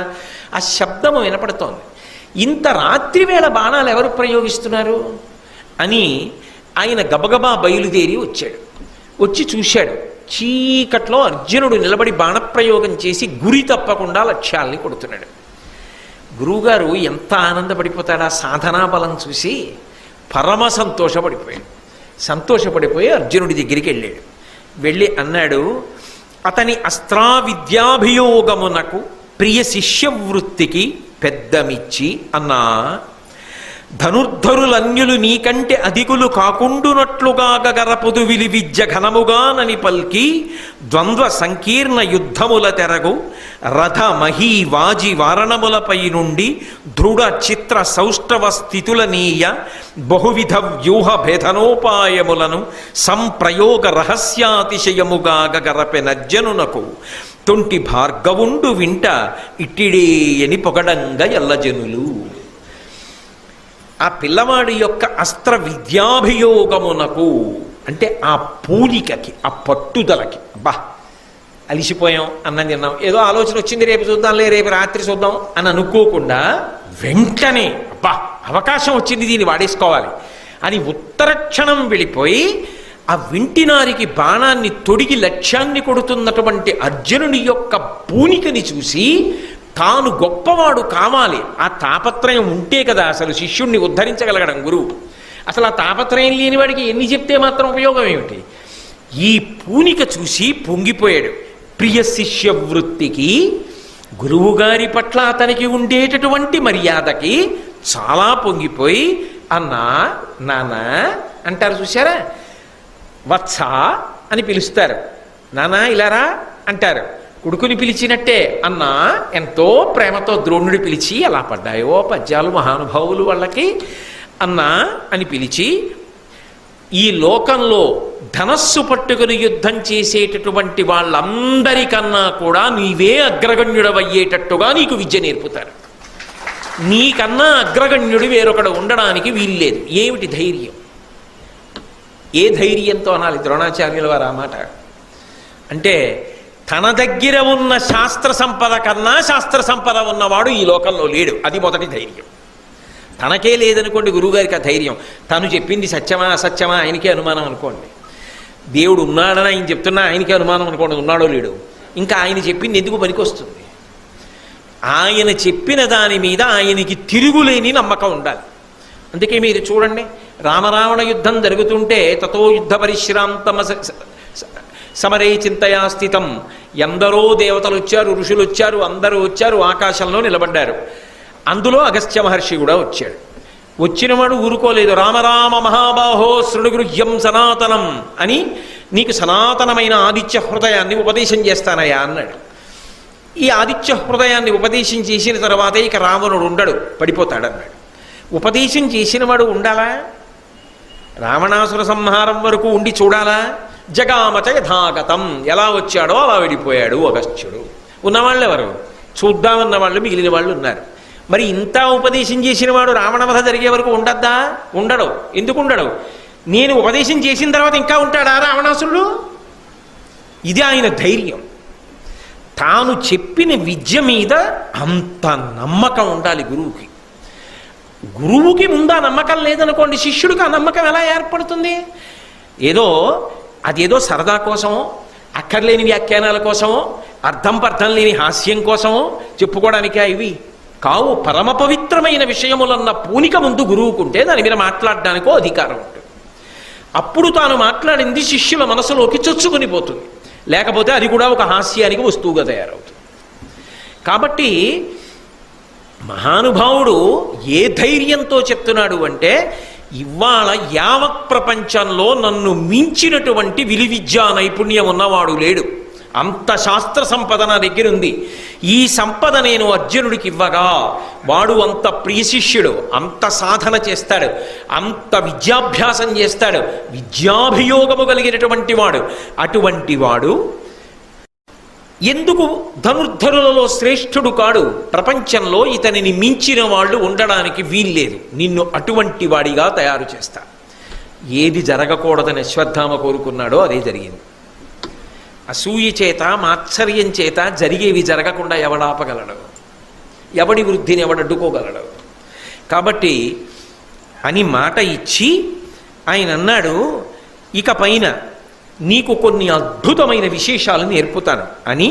ఆ శబ్దము వినపడుతోంది. ఇంత రాత్రి వేళ బాణాలు ఎవరు ప్రయోగిస్తున్నారు అని ఆయన గబగబా బయలుదేరి వచ్చాడు. వచ్చి చూశాడు, చీకట్లో అర్జునుడు నిలబడి బాణప్రయోగం చేసి గురి తప్పకుండా లక్ష్యాల్ని కొడుతున్నాడు. గురువుగారు ఎంత ఆనందపడిపోతాడా సాధనా బలం చూసి. పరమ సంతోషపడిపోయాడు. సంతోషపడిపోయి అర్జునుడి దగ్గరికి వెళ్ళాడు. వెళ్ళి అన్నాడు, అతని అస్త్రా విద్యాభియోగమునకు ప్రియ శిష్యవృత్తికి పెద్దమిచ్చి అన్నా, ధనుర్ధరులన్యులు నీకంటే అధికులు కాకుండునట్లుగా గగరపుదు విలి విద్య ఘనముగానని పల్కి ద్వంద్వ సంకీర్ణ యుద్ధముల తెరగు రథ మహీ వాజి వారణములపై నుండి దృఢ చిత్ర సౌష్ఠవ స్థితులనీయ బహువిధ వ్యూహ భేదనోపాయములను సంప్రయోగ రహస్యాతిశయముగా గగరపెనజ్జనునకు తొంటి భార్గవుండు వింట ఇట్టిడేయని పొగడంగ ఎల్లజనులు. ఆ పిల్లవాడి యొక్క అస్త్ర విద్యాభియోగమునకు అంటే ఆ పూలికకి, ఆ పట్టుదలకి, అబ్బా అలిసిపోయాం, అన్నం తిన్నాం, ఏదో ఆలోచన వచ్చింది రేపు చూద్దాంలే, రేపు రాత్రి చూద్దాం అని అనుకోకుండా వెంటనే అబ్బా అవకాశం వచ్చింది దీన్ని వాడేసుకోవాలి అని ఉత్తరక్షణం వెళ్ళిపోయి ఆ వింటినారికి బాణాన్ని తొడిగి లక్ష్యాన్ని కొడుతున్నటువంటి అర్జునుడి యొక్క పూనికని చూసి తాను గొప్పవాడు కావాలి, ఆ తాపత్రయం ఉంటే కదా అసలు శిష్యుణ్ణి ఉద్ధరించగలగడం గురువు. అసలు ఆ తాపత్రయం లేని వాడికి ఎన్ని చెప్తే మాత్రం ఉపయోగం ఏమిటి? ఈ పూనిక చూసి పొంగిపోయాడు. ప్రియ శిష్య వృత్తికి, గురువుగారి పట్ల అతనికి ఉండేటటువంటి మర్యాదకి చాలా పొంగిపోయి అన్నా నాన్న అంటారు చూసారా, వత్స అని పిలుస్తారు, నాన్న ఇలారా అంటారు. కొడుకుని పిలిచినట్టే అన్నా ఎంతో ప్రేమతో ద్రోణుడి పిలిచి ఎలా పడ్డాయో పద్యాలు మహానుభావులు వాళ్ళకి. అన్నా అని పిలిచి ఈ లోకంలో ధనస్సు పట్టుకుని యుద్ధం చేసేటటువంటి వాళ్ళందరికన్నా కూడా నీవే అగ్రగణ్యుడవయ్యేటట్టుగా నీకు విద్య నేర్పుతారు. నీకన్నా అగ్రగణ్యుడు వేరొకడు ఉండడానికి వీల్లేదు. ఏమిటి ధైర్యం? ఏ ధైర్యంతో అనాలి ద్రోణాచార్యుల వారు ఆ మాట? అంటే తన దగ్గర ఉన్న శాస్త్ర సంపద కన్నా శాస్త్ర సంపద ఉన్నవాడు ఈ లోకంలో లేడు. అది మొదటి ధైర్యం. తనకే లేదనుకోండి గురువుగారికి ఆ ధైర్యం. తను చెప్పింది సత్యమా అసత్యమా ఆయనకే అనుమానం అనుకోండి. దేవుడు ఉన్నాడని ఆయన చెప్తున్నా ఆయనకే అనుమానం అనుకోండి, ఉన్నాడో లేడు. ఇంకా ఆయన చెప్పింది ఎందుకు పనికొస్తుంది? ఆయన చెప్పిన దాని మీద ఆయనకి తిరుగులేని నమ్మకం ఉండాలి. అందుకే మీరు చూడండి, రామరావణ యుద్ధం జరుగుతుంటే తతో యుద్ధ పరిశ్రాంతమ సమరే చింతయా స్థితం, ఎందరో దేవతలు వచ్చారు, ఋషులు వచ్చారు, అందరూ వచ్చారు, ఆకాశంలో నిలబడ్డారు. అందులో అగస్త్య మహర్షి కూడా వచ్చాడు. వచ్చినవాడు ఊరుకోలేదు. రామరామ మహాబాహో శృణుగృహ్యం సనాతనం అని నీకు సనాతనమైన ఆదిత్య హృదయాన్ని ఉపదేశం చేస్తానయ్యా అన్నాడు. ఈ ఆదిత్య హృదయాన్ని ఉపదేశం చేసిన తర్వాతే ఇక రావణుడు ఉండడు, పడిపోతాడన్నాడు. ఉపదేశం చేసినవాడు ఉండాలా? రావణాసుర సంహారం వరకు ఉండి చూడాలా? జగామచ యథాగతం, ఎలా వచ్చాడో అలా వెళ్ళిపోయాడు అగస్త్యుడు. ఉన్నవాళ్ళు ఎవరు? చూద్దామన్న వాళ్ళు మిగిలిన వాళ్ళు ఉన్నారు. మరి ఇంత ఉపదేశం చేసిన వాడు రావణవధ జరిగే వరకు ఉండద్దా? ఉండడు. ఎందుకు ఉండడు? నేను ఉపదేశం చేసిన తర్వాత ఇంకా ఉంటాడా రావణాసురుడు? ఇది ఆయన ధైర్యం. తాను చెప్పిన విద్య మీద అంత నమ్మకం ఉండాలి గురువుకి. గురువుకి ముందా నమ్మకం లేదనుకోండి, శిష్యుడికి ఆ నమ్మకం ఎలా ఏర్పడుతుంది? అదేదో సరదా కోసమో, అక్కర్లేని వ్యాఖ్యానాల కోసమో, అర్థం పర్థం లేని హాస్యం కోసమో చెప్పుకోవడానికే ఇవి. కావు పరమ పవిత్రమైన విషయములన్న పూనిక ముందు గురువుకుంటే దాని మీద మాట్లాడడానికో అధికారం ఉంటుంది. అప్పుడు తాను మాట్లాడింది శిష్యుల మనసులోకి చొచ్చుకుని పోతుంది. లేకపోతే అది కూడా ఒక హాస్యానికి వస్తువుగా తయారవుతుంది. కాబట్టి మహానుభావుడు ఏ ధైర్యంతో చెప్తున్నాడు అంటే, ఇవాళ యావత్ ప్రపంచంలో నన్ను మించినటువంటి విలువిద్యా నైపుణ్యం ఉన్నవాడు లేడు. అంత శాస్త్ర సంపద నా దగ్గర ఉంది. ఈ సంపద నేను అర్జునుడికి ఇవ్వగా వాడు అంత ప్రియశిష్యుడు, అంత సాధన చేస్తాడు, అంత విద్యాభ్యాసం చేస్తాడు, విద్యాభియోగము కలిగినటువంటి వాడు. అటువంటి వాడు ఎందుకు ధనుర్ధరులలో శ్రేష్ఠుడు కాడు? ప్రపంచంలో ఇతనిని మించిన వాళ్ళు ఉండడానికి వీల్లేదు. నిన్ను అటువంటి వాడిగా తయారు చేస్తా. ఏది జరగకూడదని అశ్వత్థామ కోరుకున్నాడో అదే జరిగింది. అసూయ చేత మాత్సర్యం చేత జరిగేవి జరగకుండా ఎవడాపగలడు? ఎవడి వృద్ధిని ఎవడడ్డుకోగలడు? కాబట్టి అని మాట ఇచ్చి ఆయన అన్నాడు, ఇక పైన నీకు కొన్ని అద్భుతమైన విశేషాలు నేర్పుతాను అని.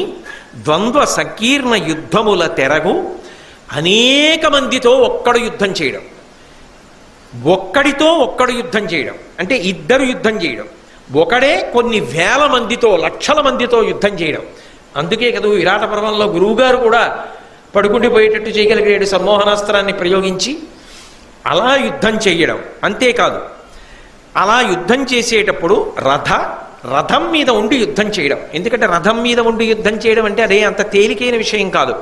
ద్వంద్వ సంకీర్ణ యుద్ధముల తెరగు, అనేక మందితో ఒక్కడు యుద్ధం చేయడం, ఒక్కడితో ఒక్కడు యుద్ధం చేయడం అంటే ఇద్దరు యుద్ధం చేయడం, ఒకడే కొన్ని వేల మందితో లక్షల మందితో యుద్ధం చేయడం. అందుకే కదా విరాట పర్వంలో గురువుగారు కూడా పడుకుండిపోయేటట్టు చేయగలిగాడు సమ్మోహనాస్త్రాన్ని ప్రయోగించి. అలా యుద్ధం చేయడం. అంతేకాదు, అలా యుద్ధం చేసేటప్పుడు రథం మీద ఉండి యుద్ధం చేయడం. ఎందుకంటే రథం మీద ఉండి యుద్ధం చేయడం అంటే అదే అంత తేలికైన విషయం కాదు.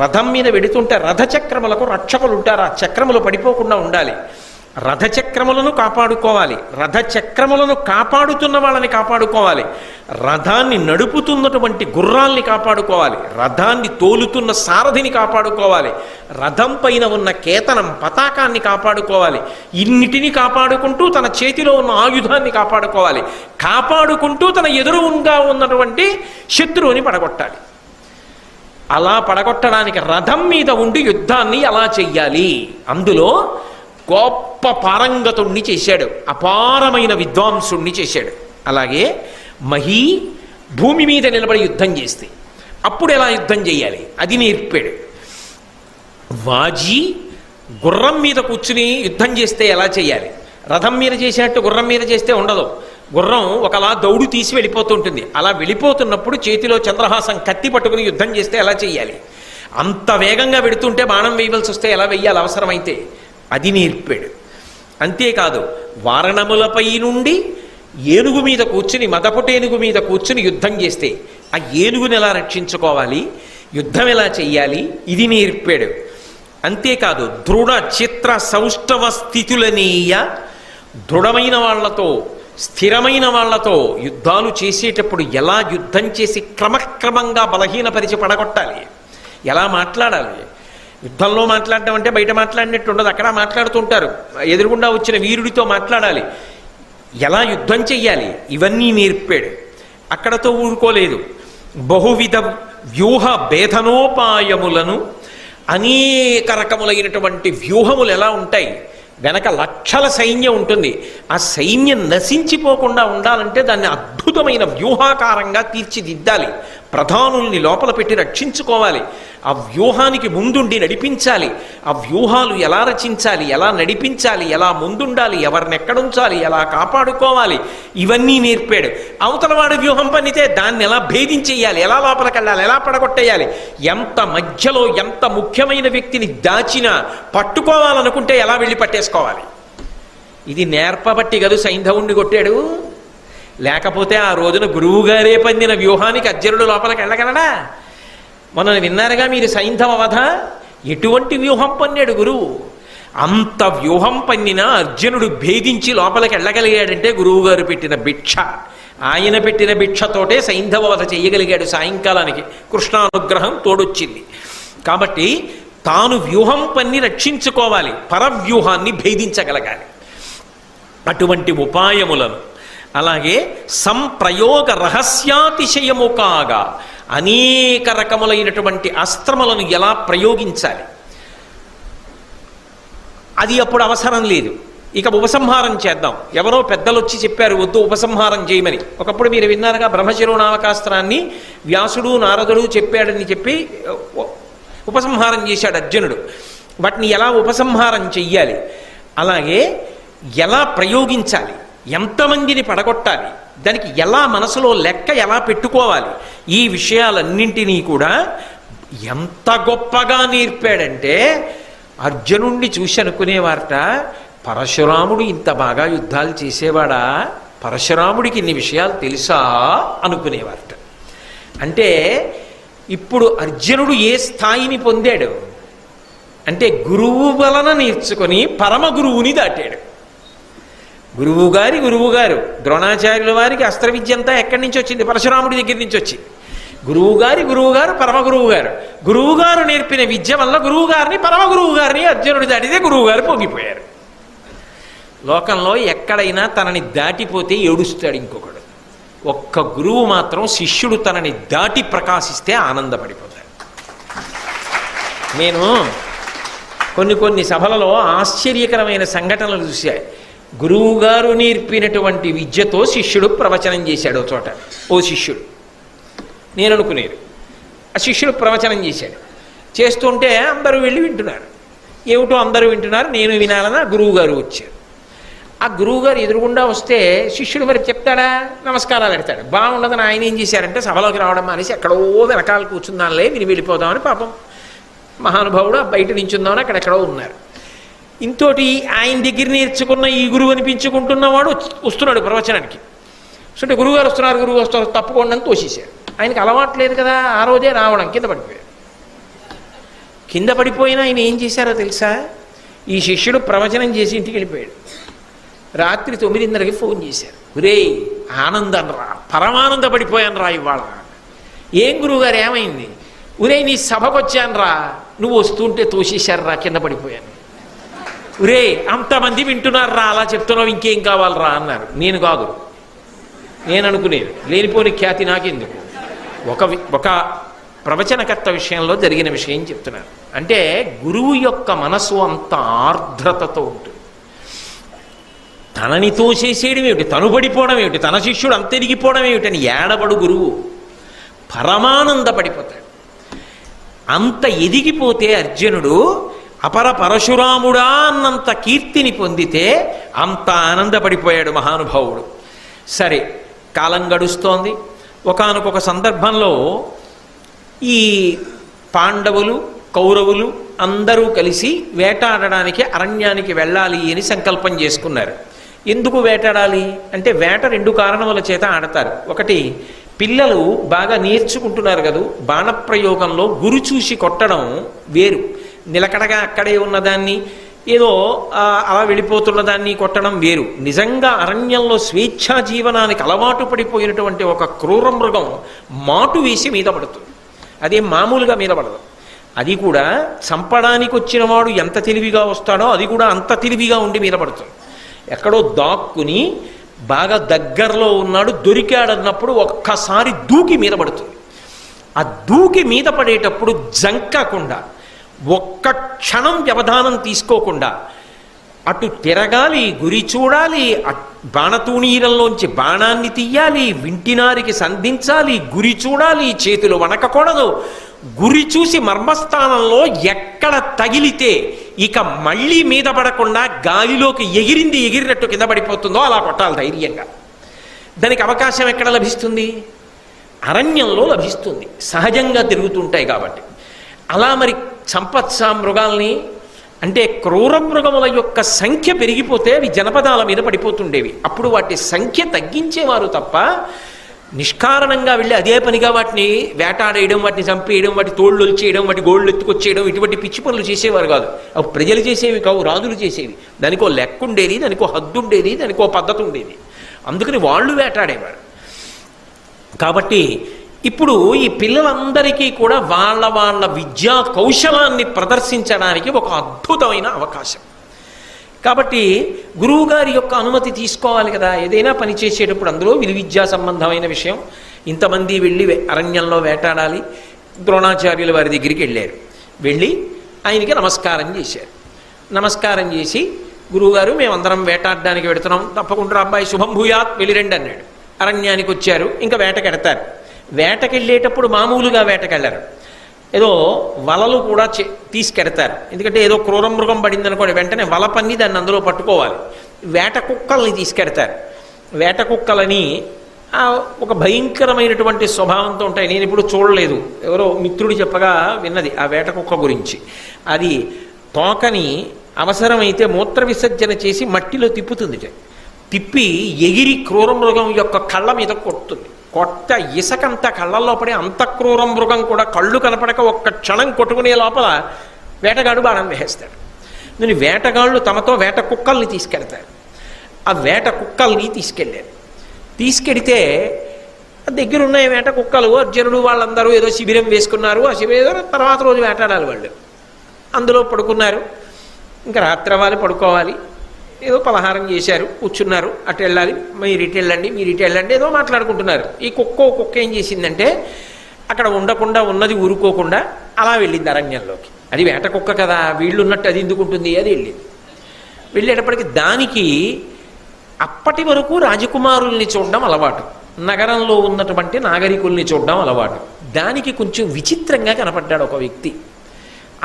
రథం మీద వెడుతుంటే రథచక్రములకు రక్షకులు ఉంటారు. ఆ చక్రములు పడిపోకుండా ఉండాలి. రథచక్రములను కాపాడుకోవాలి. రథచక్రములను కాపాడుతున్న వాళ్ళని కాపాడుకోవాలి. రథాన్ని నడుపుతున్నటువంటి గుర్రాల్ని కాపాడుకోవాలి. రథాన్ని తోలుతున్న సారథిని కాపాడుకోవాలి. రథం పైన ఉన్న కేతనం పతాకాన్ని కాపాడుకోవాలి. ఇన్నిటిని కాపాడుకుంటూ తన చేతిలో ఉన్న ఆయుధాన్ని కాపాడుకోవాలి. కాపాడుకుంటూ తన ఎదురుగా ఉన్నటువంటి శత్రువుని పడగొట్టాలి. అలా పడగొట్టడానికి రథం మీద ఉండి యుద్ధాన్ని ఎలా చెయ్యాలి అందులో గొప్ప పారంగతుణ్ణి చేశాడు. అపారమైన విద్వాంసుణ్ణి చేశాడు. అలాగే మహీ భూమి మీద నిలబడి యుద్ధం చేస్తే అప్పుడు ఎలా యుద్ధం చేయాలి అది నేర్పాడు. వాజీ గుర్రం మీద కూర్చుని యుద్ధం చేస్తే ఎలా చేయాలి, రథం మీద చేసినట్టు గుర్రం మీద చేస్తే ఉండదు. గుర్రం ఒకలా దౌడు తీసి వెళ్ళిపోతుంటుంది. అలా వెళ్ళిపోతున్నప్పుడు చేతిలో చంద్రహాసం కత్తి పట్టుకుని యుద్ధం చేస్తే ఎలా చేయాలి, అంత వేగంగా వెడుతుంటే బాణం వేయవలసి వస్తే ఎలా వెయ్యాలి అవసరమైతే అది నేర్పాడు. అంతేకాదు, వారణములపై నుండి ఏనుగు మీద కూర్చుని మదపుటేనుగు మీద కూర్చుని యుద్ధం చేస్తే ఆ ఏనుగుని ఎలా రక్షించుకోవాలి, యుద్ధం ఎలా చెయ్యాలి ఇది నేర్పాడు. అంతేకాదు, దృఢ చిత్ర సౌష్ఠవ స్థితులనీయ, దృఢమైన వాళ్లతో స్థిరమైన వాళ్లతో యుద్ధాలు చేసేటప్పుడు ఎలా యుద్ధం చేసి క్రమక్రమంగా బలహీనపరిచి పడగొట్టాలి, ఎలా మాట్లాడాలి. యుద్ధంలో మాట్లాడడం అంటే బయట మాట్లాడినట్టు ఉండదు. అక్కడ మాట్లాడుతుంటారు. ఎదురుగుండా వచ్చిన వీరుడితో మాట్లాడాలి, ఎలా యుద్ధం చెయ్యాలి ఇవన్నీ నేర్పాడు. అక్కడతో ఊరుకోలేదు. బహువిధ వ్యూహ భేదనోపాయములను, అనేక రకములైనటువంటి వ్యూహములు ఎలా ఉంటాయి, వెనక లక్షల సైన్యం ఉంటుంది. ఆ సైన్యం నశించిపోకుండా ఉండాలంటే దాన్ని అద్భుతమైన వ్యూహాకారంగా తీర్చిదిద్దాలి. ప్రధానుల్ని లోపల పెట్టి రక్షించుకోవాలి. ఆ వ్యూహానికి ముందుండి నడిపించాలి. ఆ వ్యూహాలు ఎలా రచించాలి, ఎలా నడిపించాలి, ఎలా ముందుండాలి, ఎవరిని ఎక్కడుంచాలి, ఎలా కాపాడుకోవాలి ఇవన్నీ నేర్పాడు. అవతలవాడు వ్యూహం పన్నితే దాన్ని ఎలా భేదించేయాలి, ఎలా లోపలికి వెళ్ళాలి, ఎలా పడగొట్టేయాలి, ఎంత మధ్యలో ఎంత ముఖ్యమైన వ్యక్తిని దాచినా పట్టుకోవాలనుకుంటే ఎలా వెళ్ళి పట్టేసుకోవాలి. ఇది నేర్పబట్టి కదా సైంధవుణ్ణి కొట్టాడు. లేకపోతే ఆ రోజున గురువుగారే పందిన వ్యూహానికి అర్జునుడు లోపలికి వెళ్ళగలడా? మొన్న విన్నారుగా మీరు సైంధవ వధ. ఎటువంటి వ్యూహం పన్నాడు గురువు. అంత వ్యూహం పన్నినా అర్జునుడు భేదించి లోపలికి వెళ్ళగలిగాడంటే గురువుగారు పెట్టిన భిక్ష. ఆయన పెట్టిన భిక్షతోటే సైంధవ వధ చెయ్యగలిగాడు. సాయంకాలానికి కృష్ణానుగ్రహం తోడొచ్చింది. కాబట్టి తాను వ్యూహం పన్ని రక్షించుకోవాలి, పరవ్యూహాన్ని భేదించగలగాలి. అటువంటి ఉపాయములను, అలాగే సంప్రయోగ రహస్యాతిశయము కాగా అనేక రకములైనటువంటి అస్త్రములను ఎలా ప్రయోగించాలి అది అప్పుడు అవసరం లేదు. ఇక ఉపసంహారం చేద్దాం. ఎవరో పెద్దలు వచ్చి చెప్పారు వద్దు ఉపసంహారం చేయమని. ఒకప్పుడు మీరు విన్నారుగా బ్రహ్మశిరోనామకాస్త్రాన్ని వ్యాసుడు నారదుడు చెప్పాడని చెప్పి ఉపసంహారం చేశాడు అర్జునుడు. వాటిని ఎలా ఉపసంహారం చెయ్యాలి, అలాగే ఎలా ప్రయోగించాలి, ఎంతమందిని పడగొట్టాలి, దానికి ఎలా మనసులో లెక్క ఎలా పెట్టుకోవాలి, ఈ విషయాలన్నింటినీ కూడా ఎంత గొప్పగా నేర్పాడంటే అర్జునుణ్ణి చూసి అనుకునేవారట, పరశురాముడు ఇంత బాగా యుద్ధాలు చేసేవాడా, పరశురాముడికి ఇన్ని విషయాలు తెలుసా అనుకునేవారట. అంటే ఇప్పుడు అర్జునుడు ఏ స్థాయిని పొందాడు అంటే గురువు వలన నేర్చుకొని పరమ గురువుని దాటాడు. గురువుగారు ద్రోణాచార్యుల వారికి అస్త్ర విద్య అంతా ఎక్కడి నుంచి వచ్చింది, పరశురాముడి దగ్గర నుంచి వచ్చింది. గురువుగారు పరమ గురువుగారు నేర్పిన విద్య వల్ల పరమ గురువు గారిని అర్జునుడు దాటితే గురువుగారు పొంగిపోయారు. లోకంలో ఎక్కడైనా తనని దాటిపోతే ఏడుస్తాడు ఇంకొకడు, ఒక్క గురువు మాత్రం శిష్యుడు తనని దాటి ప్రకాశిస్తే ఆనందపడిపోతాడు. నేను కొన్ని సభలలో ఆశ్చర్యకరమైన సంఘటనలు చూశాను. గురువుగారు నేర్పినటువంటి విద్యతో శిష్యుడు ప్రవచనం చేశాడు. ఓ చోట ఓ శిష్యుడు, నేను అనుకునేది ఆ శిష్యుడు ప్రవచనం చేశాడు. చేస్తుంటే అందరూ వెళ్ళి వింటున్నారు. ఏమిటో అందరూ వింటున్నారు, నేను వినాలన్నా గురువుగారు వచ్చారు. ఆ గురువుగారు ఎదురుగుండా వస్తే శిష్యుడు మరి చెప్తాడా, నమస్కారాలు పెడతాడు. బాగుండదని ఆయన ఏం చేశారంటే సభలోకి రావడం అనేసి ఎక్కడో వెనకాల కూర్చుందాంలే విని వెళ్ళిపోదామని పాపం మహానుభావుడు బయట నించుందామని అక్కడెక్కడో ఉన్నారు. ఇంతోటి ఆయన దగ్గర నేర్చుకున్న ఈ గురువు అనిపించుకుంటున్నవాడు వస్తున్నాడు ప్రవచనానికి. అంటే గురువుగారు వస్తున్నారు తప్పుకోండి అని తోసేశారు. ఆయనకి అలవాటు లేదు కదా, ఆ రోజే రావడం, కింద పడిపోయినా ఆయన ఏం చేశారో తెలుసా, ఈ శిష్యుడు ప్రవచనం చేసి ఇంటికి వెళ్ళిపోయాడు. రాత్రి 9:30కి ఫోన్ చేశారు, ఒరేయ్ ఆనందం రా, పరమానంద పడిపోయాను రా ఇవాళ. ఏం గురువుగారు ఏమైంది, ఒరే నీ సభకు వచ్చాను రా, నువ్వు వస్తుంటే తోసేశారు రా, కింద పడిపోయాను. ఒరే అంతమంది వింటున్నారు రా, అలా చెప్తున్నావు, ఇంకేం కావాలరా అన్నారు. నేను కాదు, నేను అనుకునేది లేనిపోని ఖ్యాతి నాకెందుకు. ఒక ప్రవచనకర్త విషయంలో జరిగిన విషయం చెప్తున్నారు. అంటే గురువు యొక్క మనసు అంత ఆర్ద్రతతో ఉంటుంది. తనని తోసేసేయడం ఏమిటి, తను పడిపోవడం ఏమిటి, తన శిష్యుడు అంత ఎదిగిపోవడం ఏమిటని ఏడబడు గురువు, పరమానంద పడిపోతాడు. అంత ఎదిగిపోతే అర్జునుడు అపర పరశురాముడా అన్నంత కీర్తిని పొందితే అంత ఆనందపడిపోయాడు మహానుభావుడు. సరే, కాలం గడుస్తోంది. ఒకానొక సందర్భంలో ఈ పాండవులు కౌరవులు అందరూ కలిసి వేటాడడానికి అరణ్యానికి వెళ్ళాలి అని సంకల్పం చేసుకున్నారు. ఎందుకు వేటాడాలి అంటే వేట 2 కారణముల చేత ఆడతారు. ఒకటి, పిల్లలు బాగా నేర్చుకుంటున్నారు కదా, బాణప్రయోగంలో గురి చూసి కొట్టడం వేరు, నిలకడగా అక్కడే ఉన్నదాన్ని ఏదో అలా వెళ్ళిపోతున్న దాన్ని కొట్టడం వేరు. నిజంగా అరణ్యంలో స్వేచ్ఛా జీవనానికి అలవాటు పడిపోయినటువంటి ఒక క్రూర మృగం మాటు వేసి మీద పడుతుంది, అదే మామూలుగా మీద పడదు. అది కూడా చంపడానికి వచ్చిన వాడు ఎంత తెలివిగా వస్తాడో అది కూడా అంత తెలివిగా ఉండి మీద పడుతుంది. ఎక్కడో దాక్కుని బాగా దగ్గరలో ఉన్నాడు, దొరికాడన్నప్పుడు ఒక్కసారి దూకి మీద పడుతుంది. ఆ దూకి మీద పడేటప్పుడు జంకకుండా, ఒక్క క్షణం వ్యవధానం తీసుకోకుండా అటు తిరగాలి, గురి చూడాలి, బాణతూణీరంలోంచి బాణాన్ని తీయాలి, వింటినారికి సంధించాలి, గురి చూడాలి, చేతులు వణకకూడదు. గురి చూసి మర్మస్థానంలో ఎక్కడ తగిలితే ఇక మళ్ళీ మీద పడకుండా గాలిలోకి ఎగిరినట్టు కింద పడిపోతుందో అలా కొట్టాలి ధైర్యంగా. దానికి అవకాశం ఎక్కడ లభిస్తుంది, అరణ్యంలో లభిస్తుంది, సహజంగా తిరుగుతుంటాయి కాబట్టి. అలా మరి చంపచ్చా మృగాల్ని అంటే క్రూర మృగముల యొక్క సంఖ్య పెరిగిపోతే అవి జనపదాల మీద పడిపోతుండేవి. అప్పుడు వాటి సంఖ్య తగ్గించేవారు తప్ప నిష్కారణంగా వెళ్ళి అదే పనిగా వాటిని వేటాడేయడం, వాటిని చంపేయడం, వాటి తోళ్ళు వచ్చేయడం, వాటి గోళ్ళు ఎత్తుకొచ్చేయడం, ఇటువంటి పిచ్చి పనులు చేసేవారు కాదు. అవి ప్రజలు చేసేవి కావు, రాజులు చేసేవి. దానికో లెక్క ఉండేది, దానికో హద్దు ఉండేది, దానికో పద్ధతి ఉండేది. అందుకని వాళ్ళు వేటాడేవారు. కాబట్టి ఇప్పుడు ఈ పిల్లలందరికీ కూడా వాళ్ళ విద్యా కౌశలాన్ని ప్రదర్శించడానికి ఒక అద్భుతమైన అవకాశం. కాబట్టి గురువుగారి యొక్క అనుమతి తీసుకోవాలి కదా, ఏదైనా పని చేసేటప్పుడు. అందులో విలువిద్యా సంబంధమైన విషయం, ఇంతమంది వెళ్ళి అరణ్యంలో వేటాడాలి. ద్రోణాచార్యుల వారి దగ్గరికి వెళ్ళారు. వెళ్ళి ఆయనకి నమస్కారం చేశారు. నమస్కారం చేసి, గురువుగారు మేమందరం వేటాడడానికి వెడుతున్నాం, తప్పకుండా అబ్బాయి శుభం భూయాత్ వెళ్ళిరండి అన్నాడు. అరణ్యానికి వచ్చారు, ఇంకా వేటకెడతారు. వేటకెళ్ళేటప్పుడు మామూలుగా వేటకెళ్ళరు, ఏదో వలలు కూడా తీసుకెడతారు. ఎందుకంటే ఏదో క్రూర మృగం పడింది అనుకోండి, వెంటనే వల పన్ని దాన్ని అందులో పట్టుకోవాలి. వేట కుక్కల్ని తీసుకెడతారు. వేట కుక్కలని ఒక భయంకరమైనటువంటి స్వభావంతో ఉంటాయి. నేను ఇప్పుడు చూడలేదు, ఎవరో మిత్రుడు చెప్పగా విన్నది ఆ వేట కుక్క గురించి. అది తోకని అవసరమైతే మూత్ర విసర్జన చేసి మట్టిలో తిప్పుతుంది. తిప్పి ఎగిరి క్రూర మృగం యొక్క కళ్ళ మీద కొడుతుంది. కొట్ట ఇసకంతా కళ్ళల్లో పడి అంత క్రూర మృగం కూడా కళ్ళు కనపడక ఒక్క క్షణం కొట్టుకునే లోపల వేటగాడు బాణం వేసేస్తాడు. నేను వేటగాళ్ళు తమతో వేట కుక్కల్ని తీసుకెడతారు. ఆ వేట కుక్కల్ని తీసుకెడితే దగ్గరున్న వేట కుక్కలు అర్జునుడు వాళ్ళందరూ ఏదో శిబిరం వేసుకున్నారు. ఆ శిబిరం తర్వాత రోజు వేటాడాలి. వాళ్ళు అందులో పడుకున్నారు. ఇంకా రాత్రి అవ్వాలి, పడుకోవాలి. ఏదో పలహారం చేశారు, కూర్చున్నారు. అటు వెళ్ళాలి, మీరు ఇటు వెళ్ళండి, ఏదో మాట్లాడుకుంటున్నారు. ఈ కుక్క ఏం చేసిందంటే అక్కడ ఉండకుండా ఉన్నది ఊరుకోకుండా అలా వెళ్ళింది అరణ్యంలోకి. అది వేట కుక్క కదా, వీళ్ళు ఉన్నట్టు అది ఎందుకుంటుంది, అది వెళ్ళింది. వెళ్ళేటప్పటికి దానికి అప్పటి వరకు రాజకుమారుల్ని చూడడం అలవాటు, నగరంలో ఉన్నటువంటి నాగరికుల్ని చూడడం అలవాటు. దానికి కొంచెం విచిత్రంగా కనపడ్డాడు ఒక వ్యక్తి.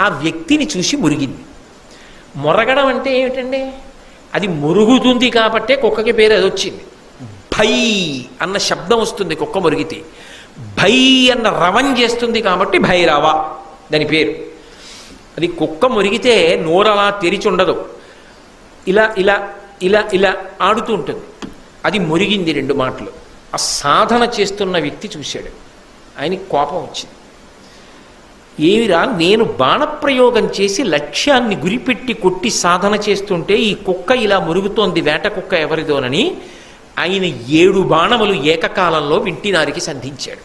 ఆ వ్యక్తిని చూసి మురిగింది. మొరగడం అంటే ఏమిటండి, అది మురుగుతుంది కాబట్టే కుక్కకి పేరు అది వచ్చింది. భై అన్న శబ్దం వస్తుంది కుక్క మురిగితే, భై అన్న రవం చేస్తుంది కాబట్టి భైరవ దాని పేరు. అది కుక్క మురిగితే నోరలా తెరిచి ఉండదు, ఇలా ఇలా ఇలా ఇలా ఆడుతూ ఉంటుంది. అది మురిగింది 2 మాటలు. ఆ సాధన చేస్తున్న వ్యక్తి చూశాడు, ఆయనకి కోపం వచ్చింది. ఏమిరా, నేను బాణప్రయోగం చేసి లక్ష్యాన్ని గురిపెట్టి కొట్టి సాధన చేస్తుంటే ఈ కుక్క ఇలా మురుగుతోంది, వేట కుక్క ఎవరిదోనని ఆయన 7 బాణములు ఏకకాలంలో వింటినారికి సంధించాడు.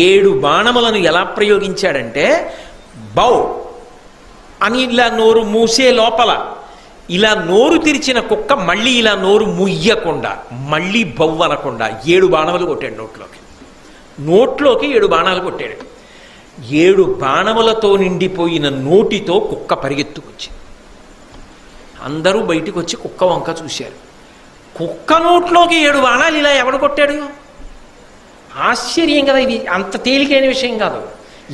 7 బాణములను ఎలా ప్రయోగించాడంటే, బౌ అని ఇలా నోరు మూసే లోపల ఇలా నోరు తెరిచిన కుక్క మళ్ళీ ఇలా నోరు ముయ్యకుండా మళ్ళీ బౌ అనకుండా 7 బాణములు కొట్టాడు నోట్లోకి 7 బాణాలు కొట్టాడు. 7 బాణములతో నిండిపోయిన నోటితో కుక్క పరిగెత్తుకొచ్చింది. అందరూ బయటికి వచ్చి కుక్క వంక చూశారు. కుక్క నోట్లోకి 7 బాణాలు ఇలా ఎవడు కొట్టాడు? ఆశ్చర్యం కదా, ఇది అంత తేలికైన విషయం కాదు.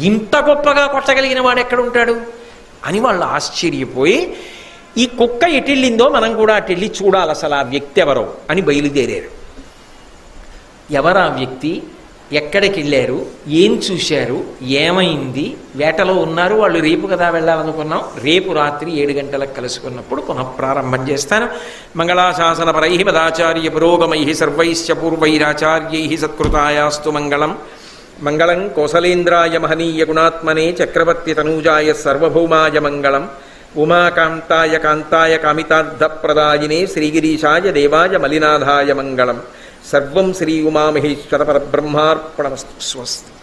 ఇంత గొప్పగా కొట్టగలిగిన వాడు ఎక్కడ ఉంటాడు అని వాళ్ళు ఆశ్చర్యపోయి, ఈ కుక్క ఎటెళ్ళిందో మనం కూడా అటెళ్ళి చూడాలి, అసలు ఆ వ్యక్తి ఎవరో అని బయలుదేరారు. ఎవరా వ్యక్తి, ఎక్కడికి వెళ్ళారు, ఏం చూశారు, ఏమైంది, వేటలో ఉన్నారు వాళ్ళు. రేపు కదా వెళ్ళాలనుకున్నాం, రేపు రాత్రి 7 గంటలకు కలుసుకున్నప్పుడు పునఃప్రారంభం చేస్తాను. మంగళాశాసన పరై మదాచార్య పురోగమై సర్వైశ్చ పూర్వైరాచార్యై సత్కృతాయాస్తు మంగళం. మంగళం కోసలేంద్రాయ మహనీయ గుణాత్మనే చక్రవర్తి తనూజాయ సర్వభౌమాయ మంగళం. ఉమాకాంతాయ కాంతాయ కామితార్థప్రదాయినే శ్రీగిరీశాయ దేవాయ మలినాథాయ మంగళం. సర్వం శ్రీ ఉమామహేశ్వర పరబ్రహ్మార్పణమస్తు. స్వస్తి.